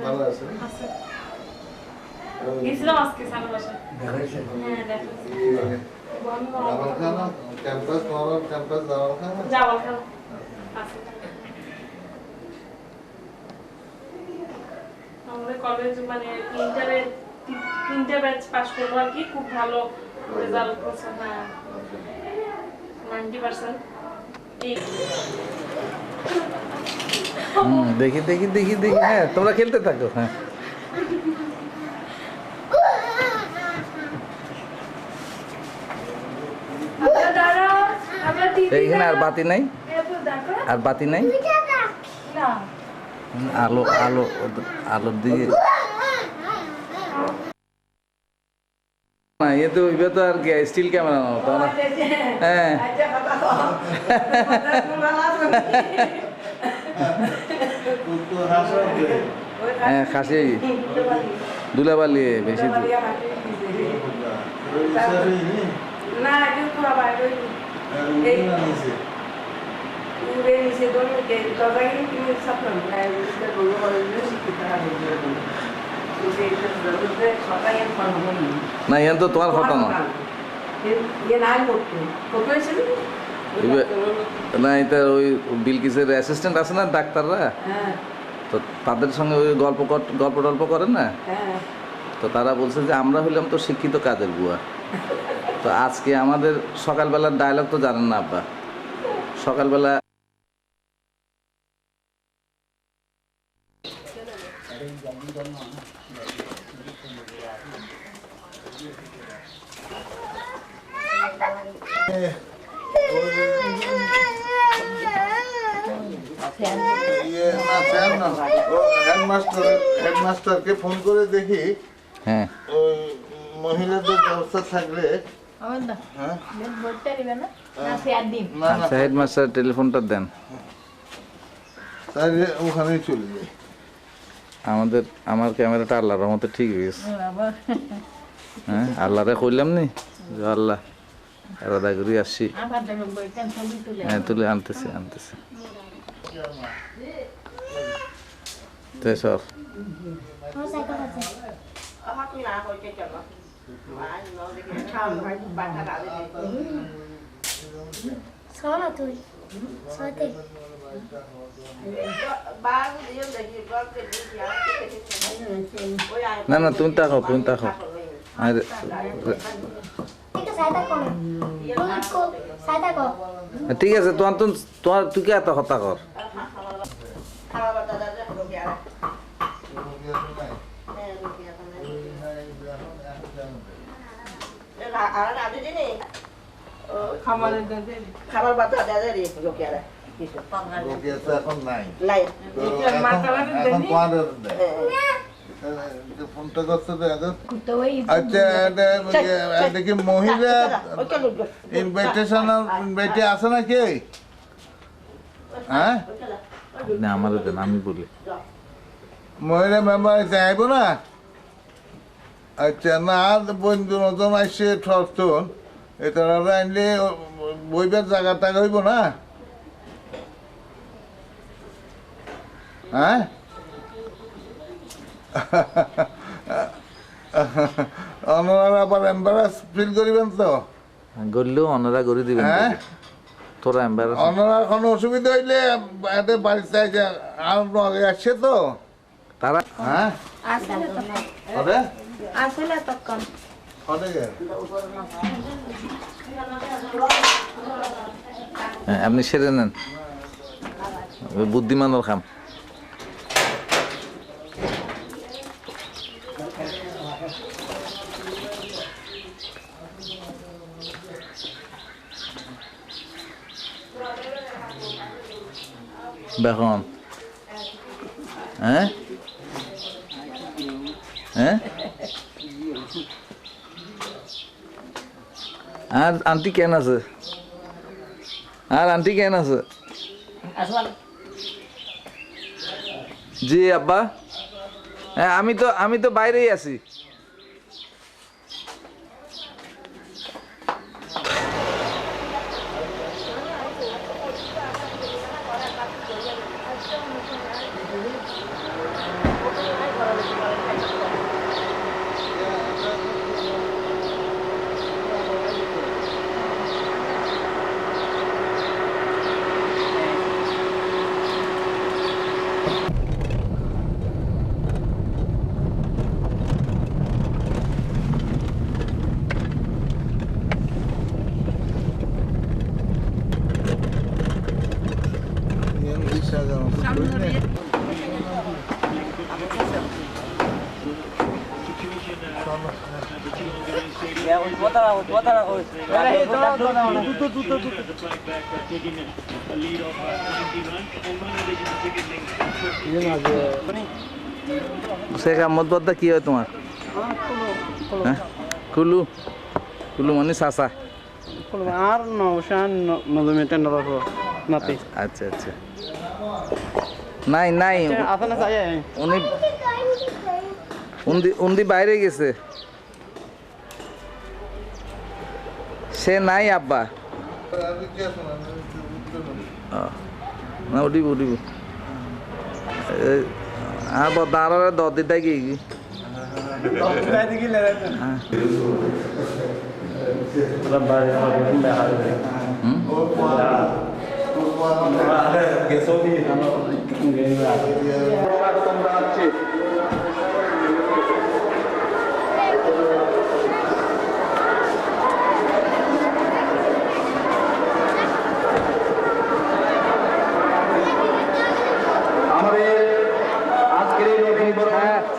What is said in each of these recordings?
ভালো আছে গেছিলাম আজকে সামনে বাসায়। হ্যাঁ দেখাচ্ছি। ক্যাম্পাস যাওয়াল খানা আছে। আমাদের কলেজ মানে তিনটে ব্যাচ পাস করবো আর কি, খুব ভালো রেজাল্ট করছে। হ্যাঁ 90%। দেখি দেখি দেখি দেখি। হ্যাঁ তোমরা খেলতে থাকো। হ্যাঁ এইখানে আর বাতি নাই, আর বাতি নাই। আলো আলো আলোর দিকে না, ইয়ে তো ইবে তো আর কি স্টিল ক্যামেরা না তোমরা। হ্যাঁ হ্যাঁ খাসি দুলাবালি বেশি না, ইয়ান তো তোমার কথা না। না এটা ওই বিলকিসের অ্যাসিস্ট্যান্ট আছে না ডাক্তাররা, তো তাদের সঙ্গে ওই গল্প টল্প করেন না, তো তারা বলছে যে আমরা হইলাম তো শিক্ষিত কাজের বুয়া। তো আজকে আমাদের সকালবেলার ডায়লগ তো জানেন না আব্বা, সকালবেলা হেডমাস্টারকে ফোন করে দেখি হ্যাঁ ওই মহিলাদের ব্যবস্থা থাকলে। আচ্ছা হেডমাস্টার টেলিফোনটা দেন, তাহলে ওখানেই চলে যাই। আমার ক্যামেরাটা আল্লাহর রহমতে ঠিক হয়ে গেছে। হ্যাঁ আল্লাহরে কইলাম নি যে আল্লাহ আলাদা করে আসছি। হ্যাঁ তুলে আনতেছি তো সব না না তুমি তাকাও আর ঠিক আছে তোমার তুই কে এত হত্যা কর। খাবার বাতা দেয় রে লোকেরা এখন নাই, নাই ফোনটা করতে আচ্ছা দেখি মহিলা ইনভাইটেশন আছে নাকি? হ্যাঁ না আমারও দেন, আমি বলি মহিলা মেম্বার যাইব না? আচ্ছা না বন্ধু নতুন আসছে ঠন এটা আনলে বইবার জায়গাটা হইব না? হ্যাঁ ওনারা আবার এম্বারাস ফিল করিবেন তো? গড়লেও ওনারা গড়ি দিবেন। হ্যাঁ তোরা এম্বারাস ওনারা কোনো অসুবিধা হইলে এদের বাড়িতে আর আগে আসছে তো তারা। হ্যাঁ আপনি সেরে নেন, বুদ্ধিমানের কাম। বেখন হ্যাঁ হ্যাঁ আর আন্টি কেন আছে? জি আব্বা, হ্যাঁ আমি তো বাইরেই আছি। সাজানো বুঝলে? শেখ আহমদ বদ্দা কি হয় তোমার? হ্যাঁ কুলু কুলু মানে চাচা। আর নৌশান নজমিটা নরফ নাতি আচ্ছা আচ্ছা নাই নাই আছে না চাই উনি উন্দি বাইরে গেছে, সে নাই আব্বা। না উঠিব উঠিব হ্যাঁ বদ্দা আর দিদাই কি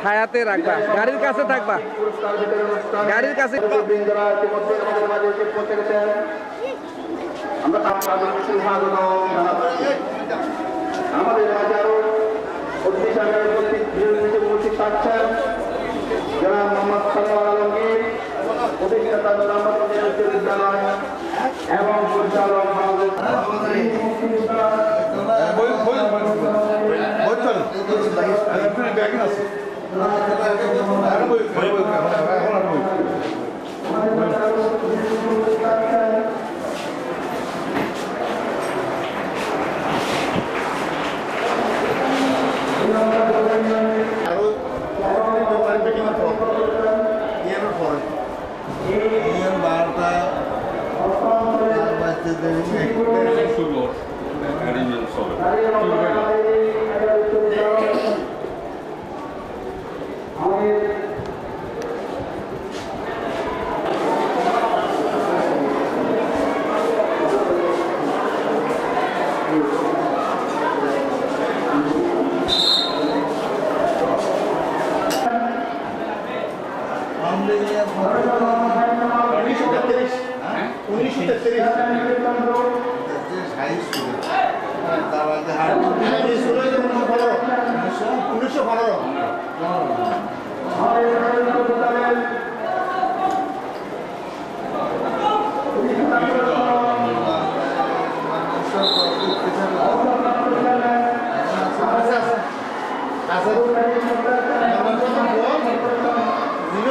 ছায়াতে রাখবা, গাড়ির কাছে থাকবা, গাড়ির কাছে। আমাদের হাজারো উপস্থিত থাকছেন যারা মোহাম্মদ সানোয়ার আলমগীর, প্রতিষ্ঠাতা মোহাম্মদ বিশ্ববিদ্যালয় এবং পরিচালক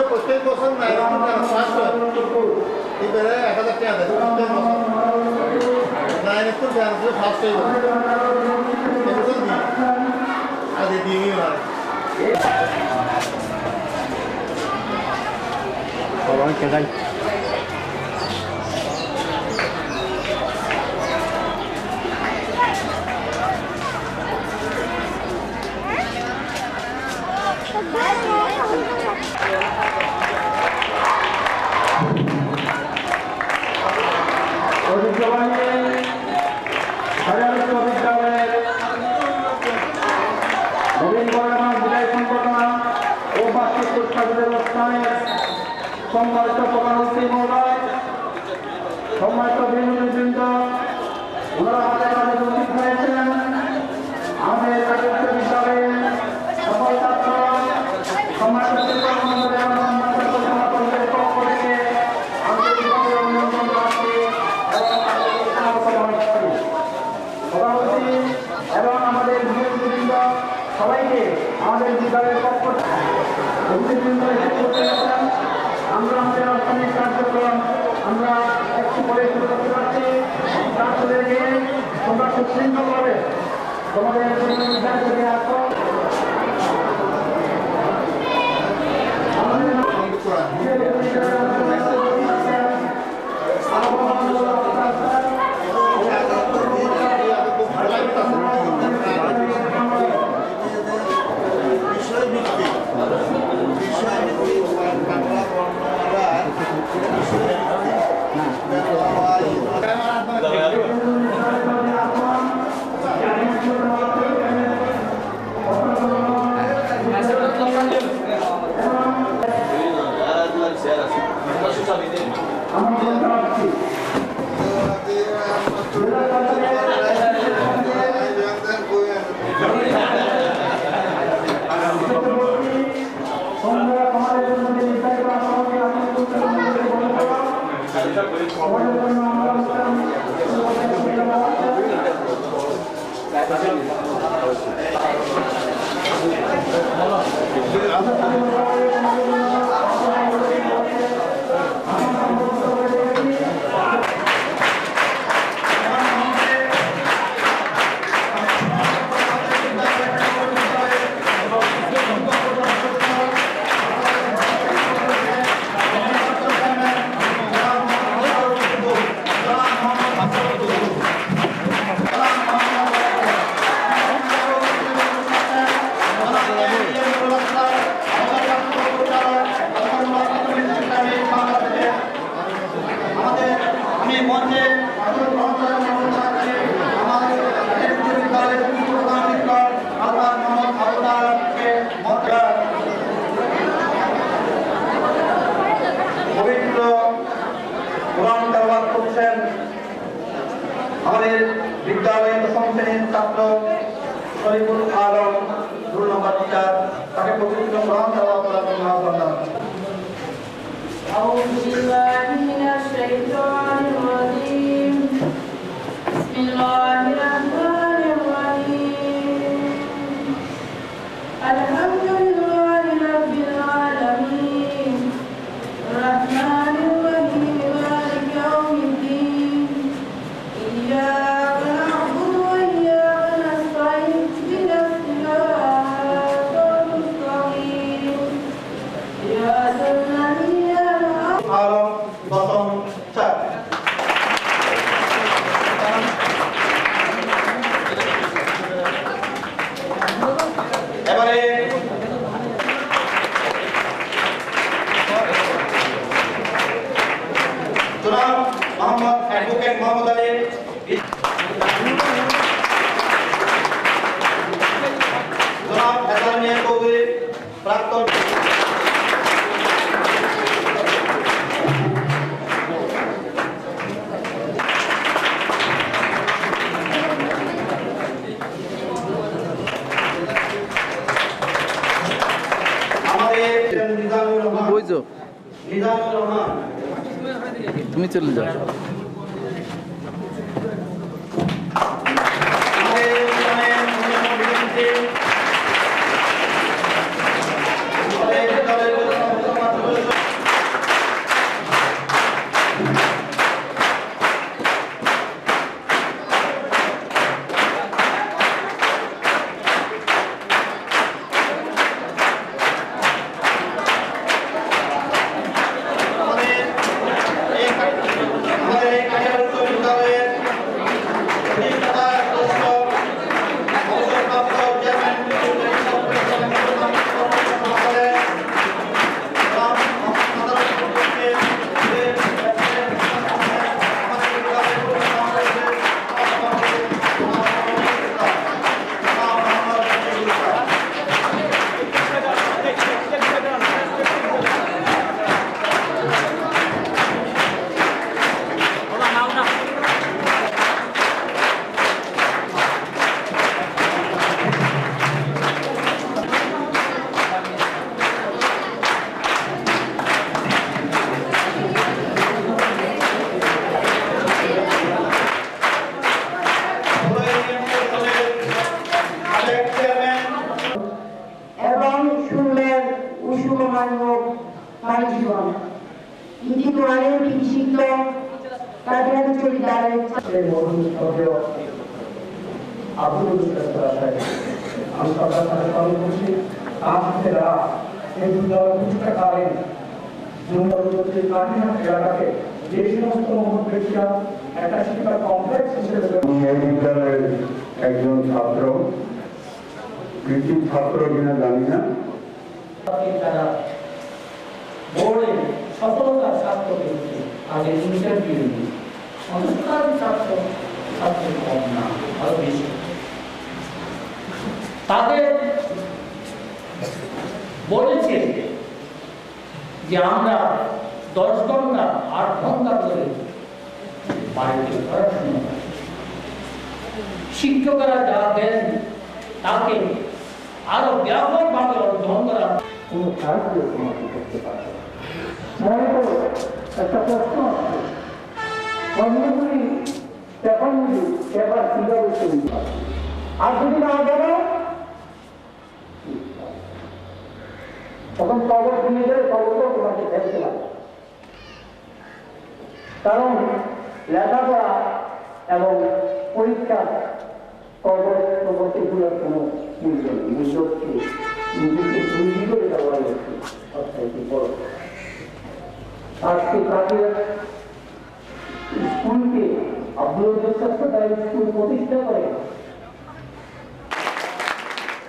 প্রত্যেক বছর না এরকম ফার্স্ট হয় এবারে 1000 টাকা দেয় প্রত্যেক বছর নাইন একটু ফার্স্ট হয়ে যাবে এবছর দিই আগে দিই না সবাই কেদাই সম্মানিত প্রধানমন্ত্রী মহোদয়, সম্মানিত বিনোদনবৃন্দ, ওনারা আমাদের মাঝে উপস্থিত হয়েছেন। আমাদের বিশ্ববিদ্যালয়ের সকল ছাত্র, সম্মানিত শিক্ষক মহোদয় এবং সম্মানিত পরিচালকদের পক্ষ থেকে আন্তরিকভাবে অভিনন্দন জানাচ্ছি এবং প্রধানমন্ত্রী এবং আমাদের বিনোদনবৃন্দ সবাইকে আমাদের বিদ্যালয়ের পক্ষ থেকে অতিথিবৃন্দ এসে করতে গেছেন। আমরা আমাদের অর্থনৈতিক কার্যক্রম আমরা একটু করে শুরু করতে পারছি। ছাত্রদেরকে তোমরা সুশৃঙ্খলভাবে তোমাদের বিদ্যালয়ে আসো। আমি মঞ্চে পবিত্র কোরআন তেলাওয়াত করছেন আমাদের বিদ্যালয়ের দশম শ্রেণীর ছাত্র শরীফুল আলম 2 নম্বর টিচার, তাকে পবিত্র কোরআন তেলাওয়াত করার জন্য আহ্বান জানাচ্ছি। أعوذ بالله من الشيطان الرجيم بسم الله الرحمن الرحيم الحمد لله رب العالمين الرحمن الرحيم مالك يوم الدين إياك نعبد وإياك نستعين اهدنا الصراط المستقيم صراط الذين আলম দশম ছাত্র। এবারে জনাব মোহাম্মদ অ্যাডভোকেট মোহাম্মদ আলী, জনাব হাসান মিয়া চৌধুরী প্রাক্তন বুঝছো তুমি চলে যাও। একজন ছাত্র, কৃতি ছাত্র কিনা জানি না, বোর্ডে সফলতার ছাত্র পেয়েছে আগে ইন্টারভিউ নিয়ে সংস্কার ছাত্র ছাত্র কম না, আরো বেশি। তাদের বলেছে যে আমরা 10 ঘন্টা 8 ঘন্টা ধরে বাড়িতে পড়াশোনা করি। শিক্ষকরা যা দেন তাকে আরো ব্যাপকভাবে অধ্যয়ন করা কোনো সাহায্য সমাপ্ত করতে পারে একটা প্রশ্ন আছে, কর্মগুলি পেপারগুলি পেপার কিভাবে তৈরি হয়, আর যদি না জানো কবর ভেঙে গেলে কবরটাও তোমাকে ফেলতে লাগে। কারণ লেখাপড়া এবং পরীক্ষা কবর প্রবর্তীগুলোর কোনো মূল্য নেই। মূল্য হচ্ছে নিজেকে তৈরি করে দেওয়া হচ্ছে সবচাইতে বড়। আজকে তাদের স্কুলকে আব্দুল তার স্কুল প্রতিষ্ঠা করে।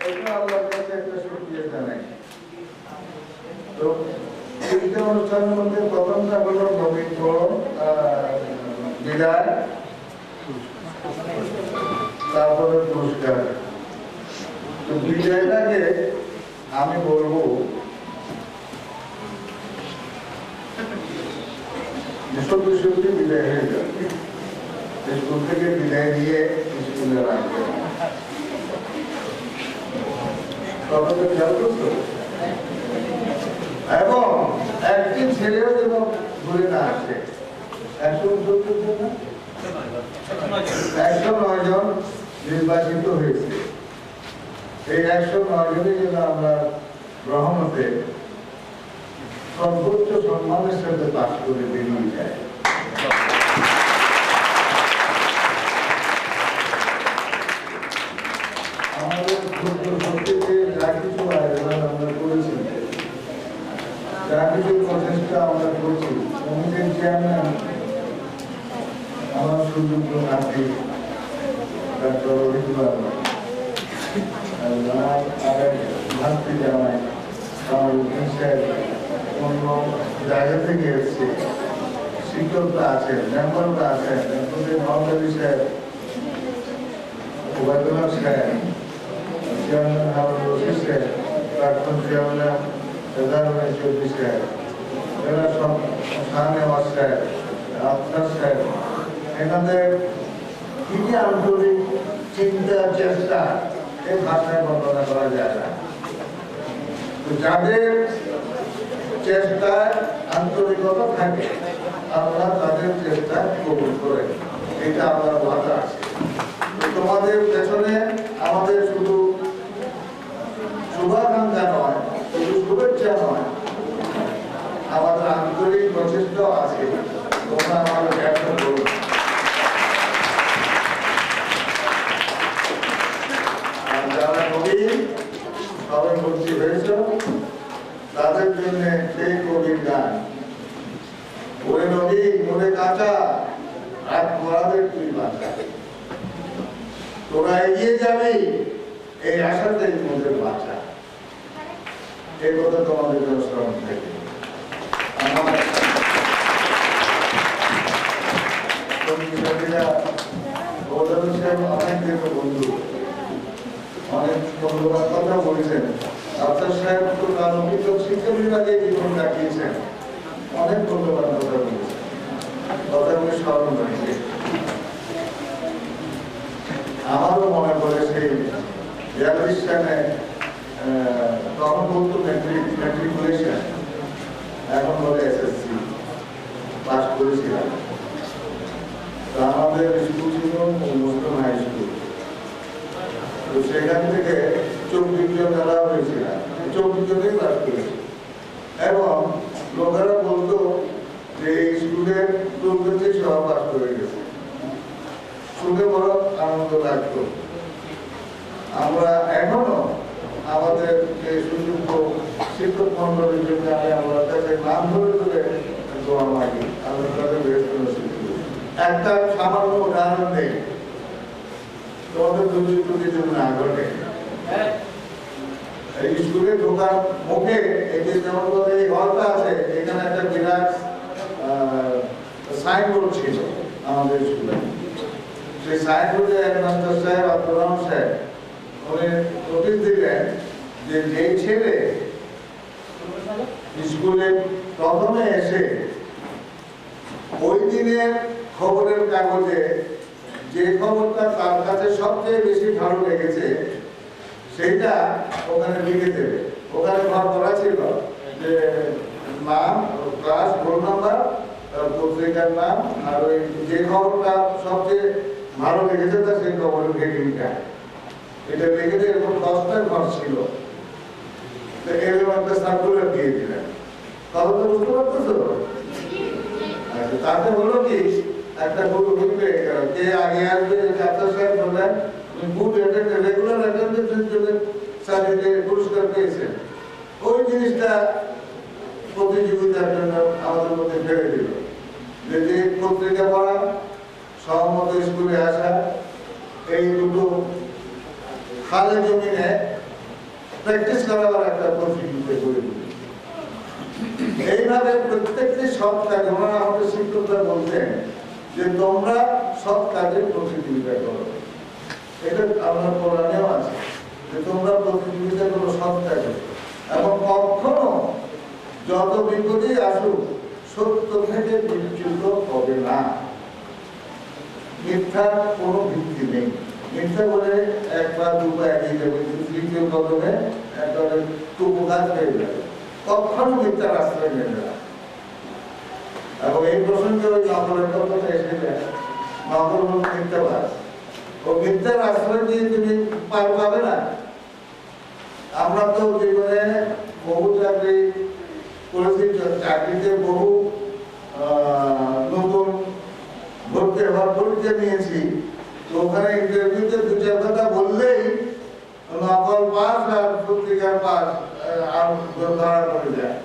এটা আল্লাহর কাছে একটা শুকরিয়া জানাই। তো তিনটে অনুষ্ঠানের মধ্যে প্রথমটা হলো পবিত্র বিদায়, তারপরে পুরস্কার। তো বিদায়টাকে আমি বলবো সত্যি সত্যি বিদায় হয়ে যাবে। স্কুল থেকে বিদায় নিয়ে স্কুলে রাখবে। কথাটা খেয়াল করছো? এবং একদিন ছেলেও যেন ঘুরে না আসে। 109 জন নির্বাচিত হয়েছে। এই 109 জনে যেন আমরা রহমতে সর্বোচ্চ সম্মানের সাথে পাশ করে বেরিয়ে যায়। আমাদের সত্যি যা কিছু আয়োজন আমরা করেছি, যা কিছু প্রচেষ্টা আমরা করছি, কমিটির চেয়ারম্যান আমার সুযোগ্য নাতি ডক্টর রহিম বাবু, আরেক ভাতৃ জামাই আমার সাহেব অন্য জায়গা থেকে এসছে, শিক্ষকরা আছেন, মেম্বাররা আছেন, মহাকালী সাহেব, ওবায়দুল্লাহ সাহেব, চেয়ারম্যান হারুন রশিদ সাহেব, প্রাক্তন চেয়ারম্যান প্রধানমন্ত্রী চৌধুরী সাহেব, এরা সব শাহনেওয়াজ সাহেব, আফতার সাহেব, এনাদের কি যে আন্তরিক চিন্তা চেষ্টা এই ভাষায় বর্ণনা করা যায় না। যাদের চেষ্টায় আন্তরিকতা থাকে আল্লাহ তাদের চেষ্টা কবুল করে, এটা আমার ওয়াদা আছে। তোমাদের পেছনে আমাদের শুধু শুভাকাঙ্ক্ষা নয়, শুধু শুভেচ্ছা নয়, আমাদের আন্তরিক প্রচেষ্টাও আছে। তোমরা আমাদের ব্যবসা করো। যারা নবীন সবাই ভর্তি হয়েছ তাদের জন্য সেই কবির গান, ওরে নবী মোরে কাঁচা রাত পড়াদের তুই বাঁচা, তোরা এগিয়ে যাবি এই আশাতে মোদের বাঁচা। এই কথা তোমাদের জন্য স্মরণ থাকে। আমার অনেক দিনের বন্ধু, অনেক বন্ধুরা কথা বলেছেন। আফতার সাহেব তো রাজনীতি শিক্ষা বিভাগে জীবন কাটিয়েছেন, অনেক বন্ধুবান কথা বলেছেন, কথাগুলি স্মরণ রাখছে। আমারও মনে পড়ে সেই 42 সালে তখন বলতো ম্যাট্রিকুলেশন, এখন বলে এসএসসি পাস করেছিলাম। আমাদের স্কুল ছিল মুসলিম হাই স্কুল, তো সেখান থেকে 24 জন দ্বারা হয়েছিল, 24 জনেই পাস করেছি। এবং লোকেরা বলতো যে এই স্কুলের দুর্গতি সহ পাস করে গেছে, শুনে বড় আনন্দ লাগতো। আমরা এখনো আমাদের যে সুযোগ্য শিক্ষক মন্ডলীর জন্য আমরা তাদের নাম ধরে ধরে দোয়া মাগি, আমরা তাদের বেশ একটা সামান্য উদাহরণ নেই, তোমাদের দুর্নীতির জন্য না ঘটে। এই স্কুলে ঢোকার মুখে এই যে যেমন এই হলটা আছে, এখানে একটা বিরাট সাইনবোর্ড ছিল আমাদের স্কুলে। সেই সাইনবোর্ডে একমাত্র সাহেব আব্দুল রহমান সাহেব উনি নোটিশ দিলেন যে যেই ছেলে স্কুলে প্রথমে এসে ওই দিনের খবরের কাগজে যে খবরটা তার কাছে সবচেয়ে বেশি ভালো লেগেছে সেইটা ওখানে লিখে দেবে। ওখানে ঘর করা ছিল যে নাম, ক্লাস, রোল নাম্বার, পত্রিকার নাম, আর ওই যে খবরটা সবচেয়ে ভালো লেগেছে তা সেই খবরের হেডিংটা এটা লিখে দিয়ে এরকম 10টা ঘর ছিল। তো এরকম একটা সার্কুলার দিয়ে দিলেন। কথা তো বুঝতে পারতেছো? আচ্ছা, তাতে হলো কি একটা গুরু বুঝবে কে আগে আসবে, ডাক্তার সাহেব বললেন গুড রেগুলার অ্যাটেন্ডেন্সের জন্য স্যারকে পুরস্কার পেয়েছেন। ওই জিনিসটা প্রতিযোগিতার জন্য আমাদের মধ্যে ফেলে দিল যে যে পত্রিকা পড়া, সহমত স্কুলে আসা, এই দুটো খালে জমিনে প্র্যাকটিস করার একটা প্রতিযোগিতা করে দিল। এইভাবে প্রত্যেকটি সৎ কাজে ওনারা আমাদের শিক্ষকরা বলতেন যে তোমরা সৎ কাজের প্রতিযোগিতা করো। এটা আমার কোরআনেও আছে যে তোমরা প্রতিযোগিতা করো সৎ কাজে, এবং কখনো যত বিপদই আসুক সত্য থেকে বিচ্যুত হবে না। মিথ্যার কোনো ভিত্তি নেই। মিথ্যা বলে একবার দুবার এগিয়ে যাবে, তৃতীয় কদমে একবারে টুকুঘাত হয়ে যাবে। কখনো মিথ্যার আশ্রয় নেবে না। এবং এই প্রসঙ্গে ওই নকলের কথাটা এসে যায়, নকল হল মিথ্যাবাদ। ও মিথ্যার আশ্রয় দিয়ে তুমি পার পাবে না। আমরা তো জীবনে বহু চাকরি করেছি, চাকরিতে বহু নতুন ভর্তি হওয়ার পরীক্ষা নিয়েছি। তো ওখানে ইন্টারভিউতে দু চার কথা বললেই নকল পাস আর পত্রিকার পাস আর ধরা পড়ে যায়।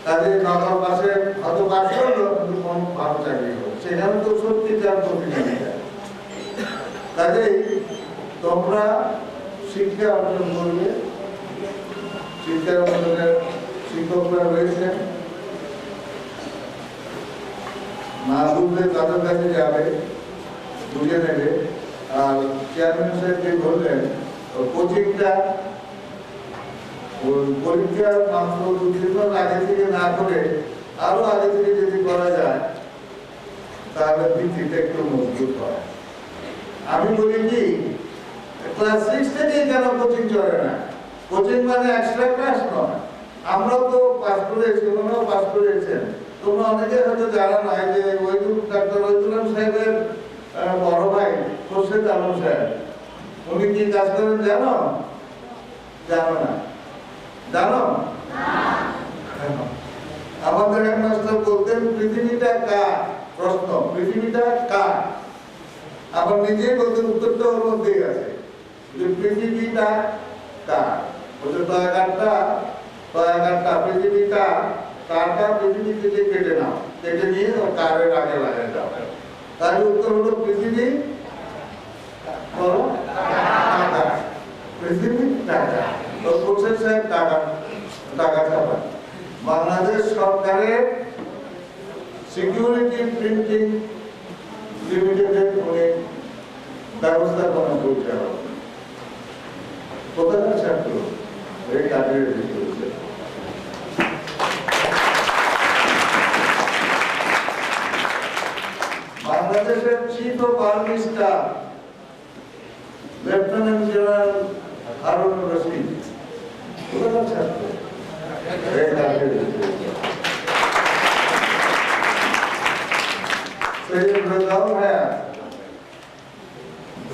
কাজে নকল পাশে হয়তো পাস করলো কিন্তু কম ভালো চাকরি হলো, সেখানে তো সত্যিকার প্রতিযোগিতা। কাজেই তোমরা শিক্ষা অর্জন করবে। শিক্ষা অর্জনের শিক্ষকরা রয়েছেন, না বুঝলে তাদের কাছে যাবে, বুঝে নেবে। আর চেয়ারম্যান সাহেব যে বললেন কোচিংটা পরীক্ষার মাত্র 2-3 মাস আগে থেকে না করে আরো আগে থেকে যদি করা যায় তাহলে ভিত্তিটা একটু মজবুত হয়। আমি বলি কি ক্লাস 6 থেকেই কেন কোচিং চলে না? কোচিং মানে এক্সট্রা ক্লাস নয়। আমরা তো পাস করেছি, ওনারাও পাস করেছেন। তোমরা অনেকে হয়তো জানা নাই যে ডাক্তার ওইদুলাম সাহেবের বড় ভাই খোরশেদ আলম সাহেব, উনি কি কাজ করেন জানো? জানো না? জানো? আমাদের হেডমাস্টার বলতেন পৃথিবীটা কার? প্রশ্ন, পৃথিবীটা কার? আবার নিজেই বলতেন উত্তরটা ওর মধ্যেই আছে যে পৃথিবীটা কার। বলছে টয়াকারটা পৃথিবীটা কারটা পৃথিবী থেকে কেটে নাও, কেটে নিয়ে ও কারের আগে লাগিয়ে দাও। তার উত্তর হলো পৃথিবী বলো টাকা, পৃথিবী টাকা। তো খোরশেদ সাহেব টাকা ছাপা। বাংলাদেশ সরকারের সিকিউরিটি প্রিন্টিং লিমিটেডের উনি ব্যবস্থাপনা পরিচালক। কোথাকার ছাত্র? এই কাজের ভিতরে বাংলাদেশের chief of army staff lieutenant general Harun Rashid. কোথাকার ছাত্র? এই কাজের ভিতরে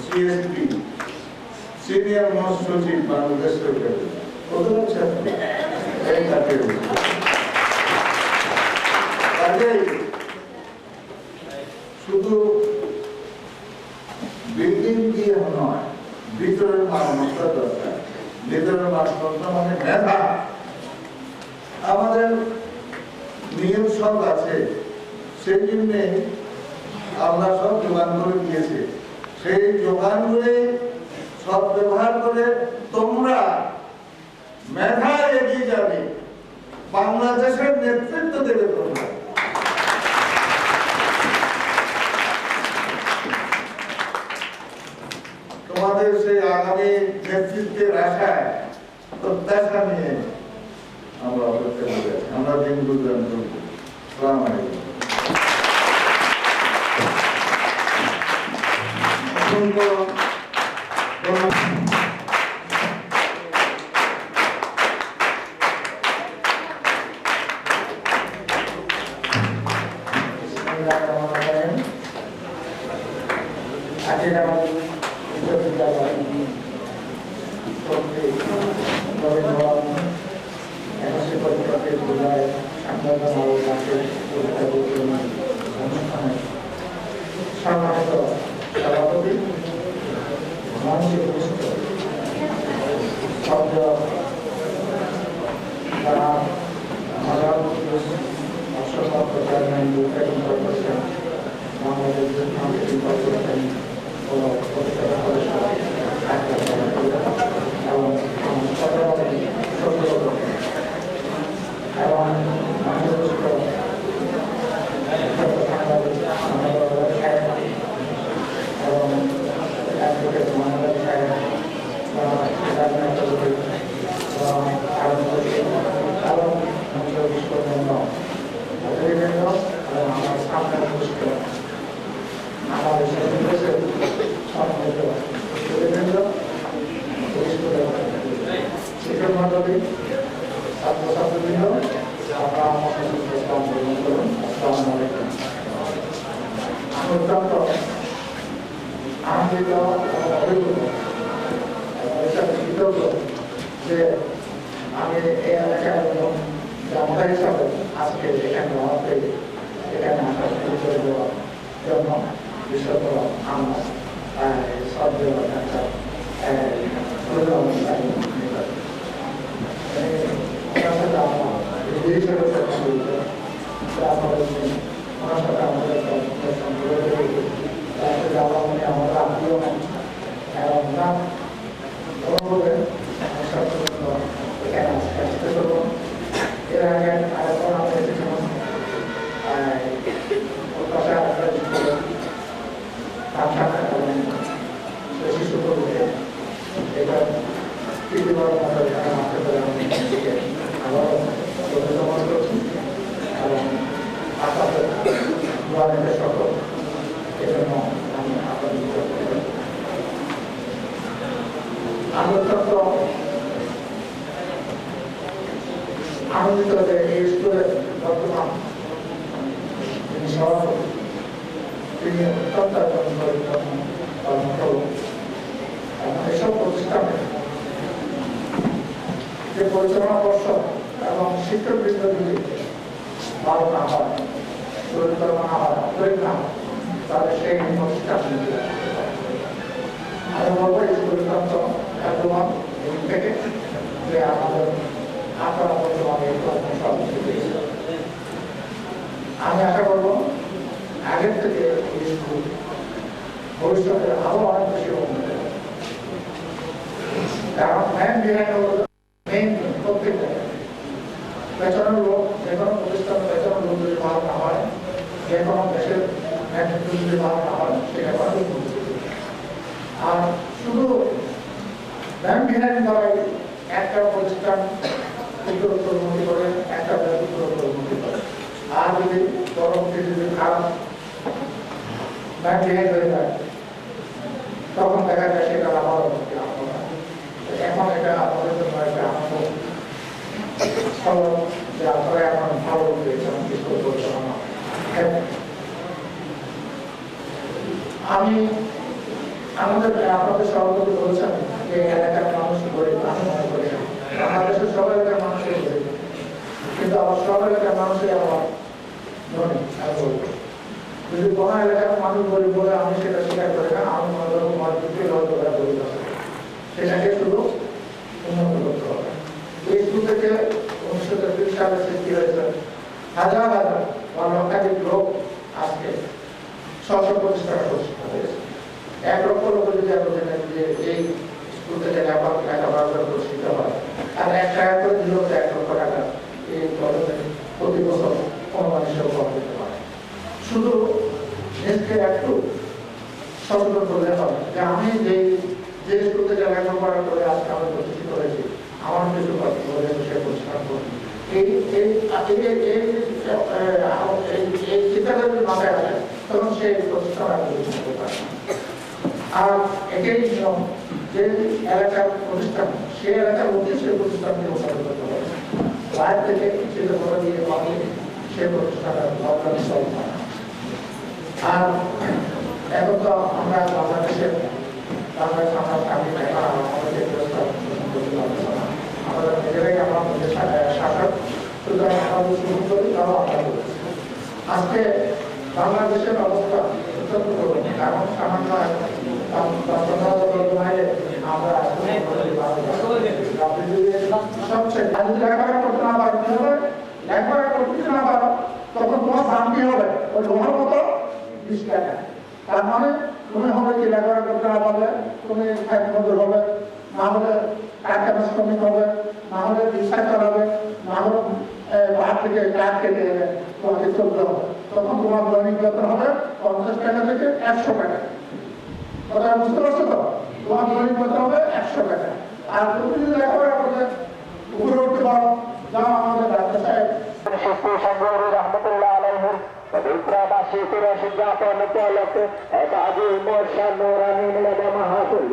CSP, সিনিয়র মোস্ট সচিব বাংলাদেশ সরকার। কোথাকার ছাত্র? এই কাজের ভিতরে। কাজেই শুধু বিল্ডিং দিয়ে নয়, ভিতরের মানবতা দরকার। ভিতরের মানবতা মানে মেধা। আমাদের নিয়ম সব আছে, সেই জন্যে আল্লাহ সব যোগান করে দিয়েছে। সেই যোগানগুলি সব ব্যবহার করে তোমরা মেধা এগিয়ে যাবে, বাংলাদেশের নেতৃত্ব দেবে তোমরা। তোমাদের সেই আগামী নেতৃত্বের আশায় প্রত্যাশা নিয়ে আমরা অপেক্ষা করে আছি। আমরা দিন গুজরান করব। আসসালামু আলাইকুম। আজকে শব্দ যারা আমাদের অসংখ্য চেয়ারম্যান উদ্ঘাটন করেছেন, বাংলাদেশ মার্কেটিং কর্পোরেশন ও প্রত্যেকটা সদস্য এবং এবং এবং অ্যাডভোকেট মহানগর সাহেব এবং বিশ্ববন্ধ এবং আমার সামনে উপস্থিত আমাদের দেশের সম্মানিত সুদীপেন্দ্র শিক্ষক মন্ডলী ছাত্রছাত্রীবৃন্দ আপনারা আমার সাথে ইসলাম গ্রহণ করুন। আসসালামু আলাইকুম। আমি অত্যন্ত আনন্দিত এবং অভিভূত কৃতজ্ঞ যে আমি এই এলাকার জনতা হিসাবে আজকে এখানে আমাকে এখানে আসার সুযোগ দেওয়ার জন্য বিশেষত আমরা সদ্য একটা আমার আত্মীয় এবং নাম এখানে আসতে করবো। এর আগে আরেকবার আমরা এসেছিলাম শিশু করবে এটা তৃতীয়বার মতো এখানে আসতে পারে আমি আবারও ধন্যবাদ করছি এবং আশা করি সকল এজন্য আমি আমি অত্যন্ত আনন্দিত যে এই স্কুলের বর্তমান যিনি সভাপতি তিনি অত্যন্ত এসব প্রতিষ্ঠানে যে পরিচালনা পর্ষদ এবং শিক্ষক বৃন্দগুলি ভালো না হয়, পরিচালনা হয়, না তাদের সেই প্রতিষ্ঠান আমি বলবো এই পরিচালনা একদম থেকে যে আমাদের আপনারা বর্তমানে আমি আশা করবো আগের থেকে এই স্কুল ভবিষ্যতে আরো অনেক বেশি উন্নত হবে। কারণ মেইন প্রত্যেকটা পেছনের লোক যে কোনো প্রতিষ্ঠানের পেছনের লোক যদি ভালো না হয়, যে কোনো দেশের নেতৃত্ব যদি ভালো না হয়, সেটা করা আর শুধু ম্যান বিহাইন্ড দ্বারাই একটা প্রতিষ্ঠান উত্তরোত্তর উন্নতি করে, একটা উত্তরোত্তর উন্নতি করে। আর যদি পরবর্তী যদি খারাপ ম্যান বিহাইন্ড হয়ে যায়, তখন দেখা যায় সেটা আবার উন্নতি আনন্দ হয়। এখন এটা আমাদের জন্য একটা আনন্দ যে আপনারা এখন ভালো পেয়েছেন স্কুল পরিচালনা। আমি আমাদের আপনাদের সভাপতি বলছেন যে এলাকার মানুষ গরিব, আমি মনে করি না। বাংলাদেশের সব এলাকার মানুষের গরিব, কিন্তু আমার সব এলাকার মানুষই আমার ধনী। আমি বলবো যদি কোনো এলাকার মানুষ গরিব বলে আমি সেটা স্বীকার করি না। আমি মনে করবো গরিব আছে, সেটাকে শুধু উন্নত করতে হবে। এই স্কুল থেকে 1933 সালে সৃষ্টি হয়েছে, হাজার হাজার বা লক্ষাধিক লোক আজকে স্ব প্রতিষ্ঠানে প্রতিষ্ঠা হয়েছে। 1 লক্ষ লোক যদি যে এই স্কুল থেকে লেখাপড়া করে প্রতিষ্ঠিত হয়, আর 1 টাকা করে দিলেও 1 লক্ষ টাকা এই প্রতি বছর কোনো মানুষের উপহার দিতে পারে। শুধু নিজকে একটু সচেতন করলে হবে যে আমি যে স্কুল থেকে লেখাপড়া করে আজকে আমি প্রতিষ্ঠিত হয়েছি, আমার কিছু সে প্রতিষ্ঠান করি। এই চিন্তাটা যদি মাথায় আসে, তখন সেই প্রতিষ্ঠান করতে পারে। আর এটাই নিয়ম যে এলাকার প্রতিষ্ঠান, সেই এলাকার মধ্যে সেই প্রতিষ্ঠানকে উন্নত করতে হবে। বাইরে থেকে সেটা করে দিয়ে পাবলিক সেই প্রতিষ্ঠানের আর এখন তো আমরা বাংলাদেশের আমাদের নিজেরাই আমাদের শাসক, সুতরাং আমাদের শুরু করি তাও আমরা করেছি। আজকে বাংলাদেশের অবস্থা অত্যন্ত করুন, কারণ সামান্য আমরা সবচেয়ে যদি লেখাপড়া করতে না পারো কি হবে? লেখাপড়া করতে যদি না পারো তখন তোমার দাম কি হবে? ওই লোহার মতো 20 টাকা। তার মানে তুমি হবে কি লেখাপড়া করতে না পারলে তুমি খাদ্য মজুর হবে, না হলে কারখানা শ্রমিক হবে, না হলে রিক্সা চালাবে, না হলে বাহার থেকে কাঠ কেটে এনে তোমাকে চলতে হবে। তখন তোমার দৈনিক বেতন হবে 50 টাকা থেকে 100 টাকা। কথা বুঝতে পারছো তো? তোমার দৈনিক বেতন হবে 100 টাকা। আর তুমি যদি লেখাপড়া করতে উপরে উঠতে পারো, যাও আমাদের ডাক্তার সাহেব রহমতুল্লাহ আলাইহির পবিত্রবাসী কুরাশি জ্ঞাপন পলক বাজু মোর্শা নুরানি মিলাদে মাহাতুল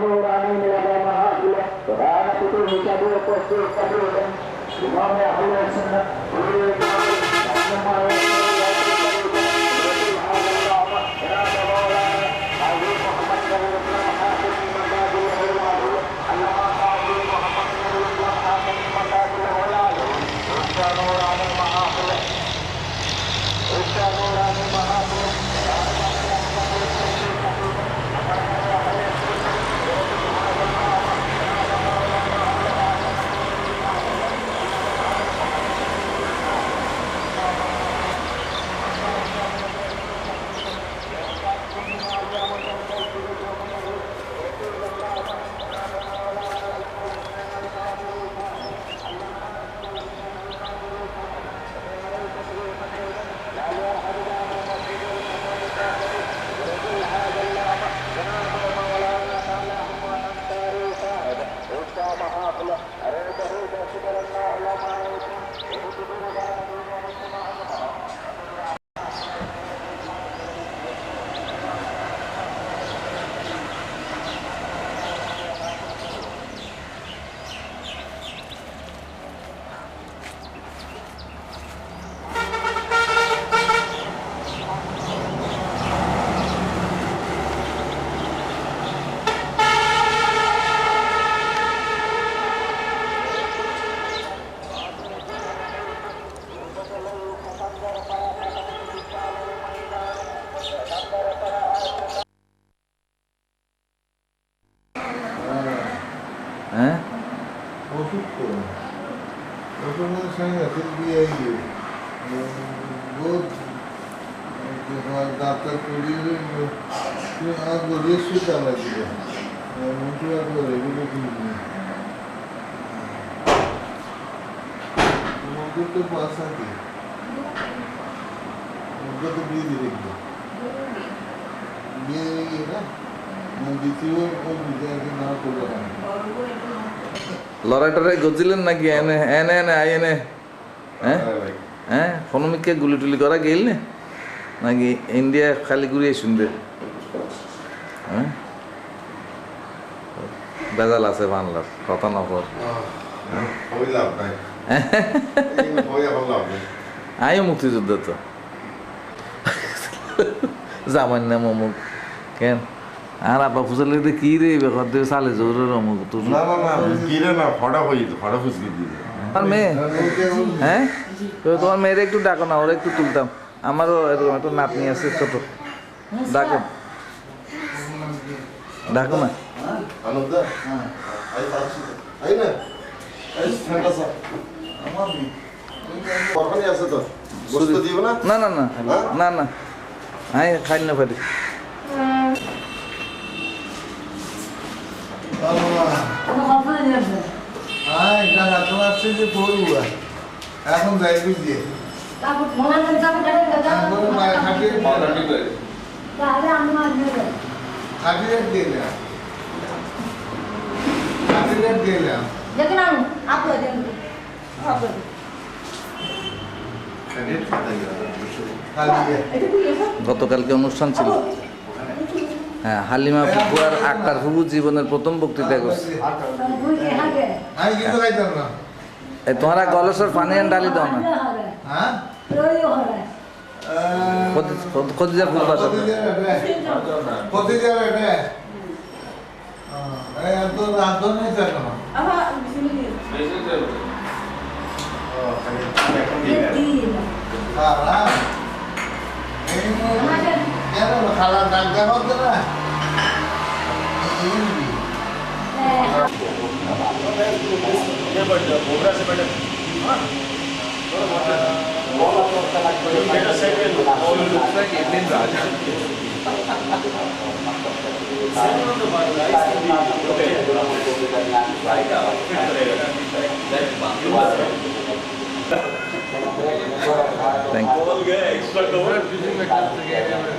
নুরানি মিলাদে মাহাতুল রানাতুল হিসাবে উপস্থিত করেন ইমামে আহলে সুন্নাত হ্যাঁ ওষুধ তো ওষুধের সঙ্গে দিয়ে বহুত ডাক্তার করিয়ে রেস্ট চালা দিল মোটিভার করে এগুলো ঠিক নেই তোমাদের তো পাশা কি ওকে তো বিয়ে দিয়ে দেখবে বিয়ে দিয়ে না দ্বিতীয় ও বিজয়কে না করবে না লড়াই টড়াই করছিলেন নাকি এনে এনে এনে আই এনে হ্যাঁ হ্যাঁ ফোনমিককে গুলি টুলি করা গেল না নাকি ইন্ডিয়া খালি ঘুরিয়ে শুনবে হ্যাঁ বেজাল আছে বাংলার কথা নকর আমিও মুক্তিযুদ্ধ তো জামাই না অমুক কেন আর আব্বা ফুসলে কি রে বেকার দিয়ে সালে জোরের অমুক তুই না না না কিরে না ফটা হয়ে যেত ফটা ফুসকে দিয়ে আমার মেয়ে হ্যাঁ তো তোমার মেয়ের একটু ডাকো না ওরা একটু তুলতাম আমারও এরকম একটা নাতনি আছে ছোট ডাকো ডাকো না আনন্দ আই পাচ্ছি আই না আই ঠান্ডা সা আমার মেয়ে পরখানি আছে তো গোস্ত দিও না না না না না না আই খাই না পারি এখন যাই বুঝিয়ে গতকালকে অনুষ্ঠান ছিল হ্যাঁ হালিমা ফুপু আর আক্তার ফুপু জীবনের প্রথম বক্তৃতা করছে আমি কিন্তু খাইতাম না এই তোমারা গলসের পানি এনে ডালি দাও না হ্যাঁ খদিজা ফুল বাসা কোথায় যাবে এটা তো রান্ধন নেই কেন খালা ডাক্তার হতো না Thank you. बॉल गया एक्स्ट्रा कवर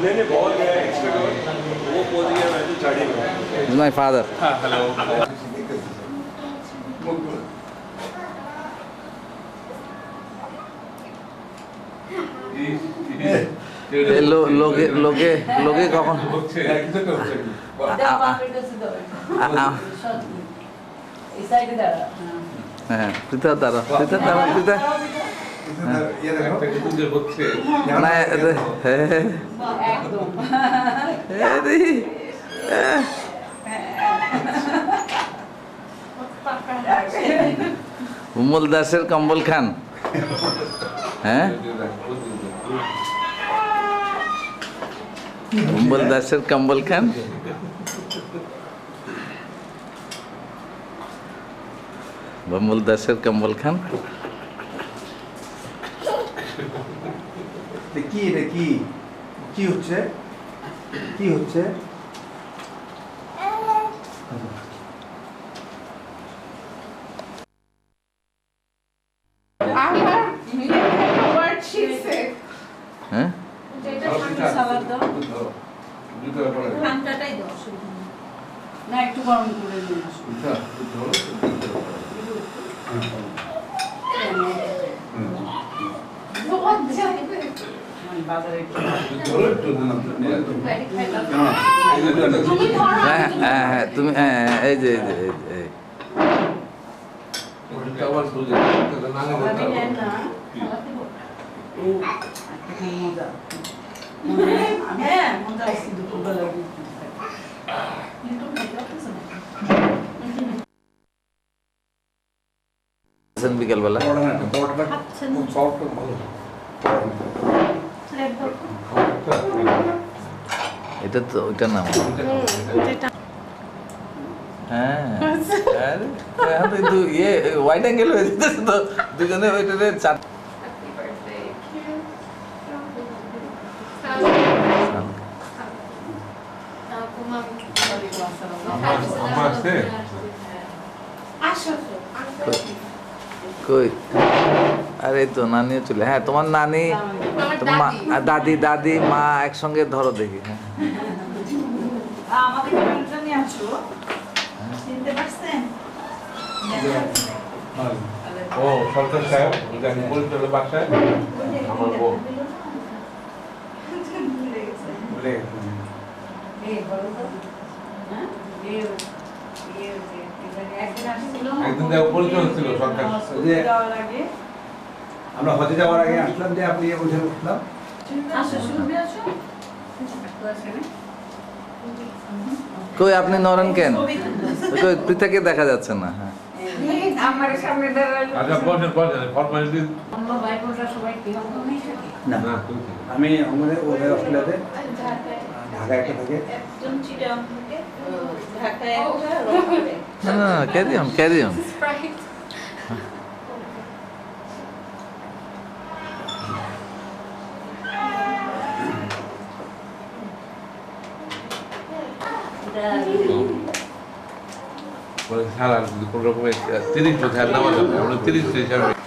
नहीं बॉल गया एक्स्ट्रा कवर वो पहुंच गया मैं तो चढ़ी This is my father. Hello লোকে কখন হ্যাঁ পৃথা দাঁড়া পৃথা না উমল দাসের কম্বল খান হ্যাঁ উমল দাসের কম্বল খান বম্বল দাসের কম্বল খান কি রে কি হচ্ছে হ্যাঁ না একটু গরম করে দিন হ্যাঁ তুমি এই যে বিকেলবেলা এটা তো ওইটা নাম হ্যাঁ কিন্তু ইয়ে হোয়াইট অ্যাঙ্গেল হয়ে যেতেছে তো দুজনে ওইটাতে চার কই আরে তো নানিও চলে হ্যাঁ তোমার নানি দাদি দাদি মা একসঙ্গে ধরো দেখি হ্যাঁ ও সরকার সাহেব জানি বলছিল বাসায় আমার বউ একদিন পরিচয় ছিল সরকার আমরা হজে যাওয়ার আগে আসলাম যে আপনি উঠে উঠলাম কই আপনি নরেন কেন কই পৃথাকে দেখা যাচ্ছে না হ্যাঁ আমার সামনে আচ্ছা বলেন ফরমালিটি না আমি আমাদের অস্ট্রেলিয়াতে ঢাকায় একটা থাকে না ক্যারি অন সারা কোন রকমের 30 বছর নামাজ আমরা 30 হিসাবে